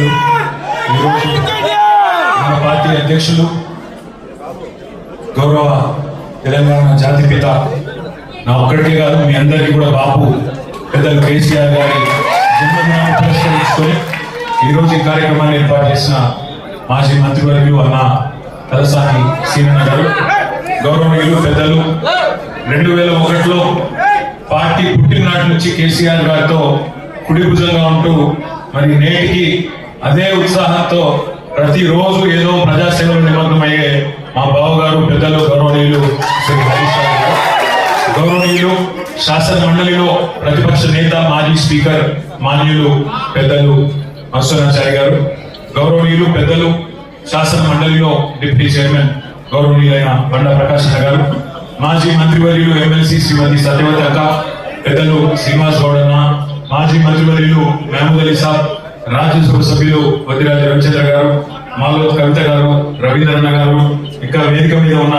పెద్దలు, ఈరోజు మన పార్టీ అధ్యక్షులు గౌరవ తెలంగాణ జాతిపిత, నా ఒక్కడికే కాదు మీ అందరికీ కూడా బాపు పెద్దలు కేసీఆర్ గారి జన్మదినాన్ని పురస్కరించుకొని ఈరోజు ఈ కార్యక్రమాన్ని ఏర్పాటు చేసిన మాజీ మంత్రివర్యులు అన్న తలసాని సీనన్న గారు, గౌరవనీయులు పెద్దలు 2001లో పార్టీ పుట్టిననాటి నుంచి కేసీఆర్ గారితో కుడి భుజంగా ఉంటూ మరి నేటికి అదే ఉత్సాహంతో ప్రతిరోజు ఏదో ప్రజాసేవలో నిమగ్నమయ్యే మా బావ గారు పెద్దలు గౌరవనీయులు శ్రీ హరీష్ రావు గారు, గౌరవనీయులు శాసన మండలిలో ప్రతిపక్ష నేత మాజీ స్పీకర్ మాన్యులు పెద్దలు మత్స్యనాచారి గారు, గౌరవనీయులు పెద్దలు శాసన మండలిలో డిప్యూటీ చైర్మన్ గౌరవనీయులైన బండా ప్రకాశ్ గారు, మాజీ మంత్రివర్యులు ఎమ్మెల్సీ శ్రీమతి సత్యవతి అక్క, పెద్దలు శ్రీనివాస్ గౌడన్న, మాజీ మంత్రివర్యులు మహమూద్ అలీ సాబ్, రాజ్యసభ సభ్యులు వదిరాజు రవిచంద్ర గారు, మాలో కవిత గారు, రవీంద్రన్న గారు, ఇంకా వేదిక మీద ఉన్న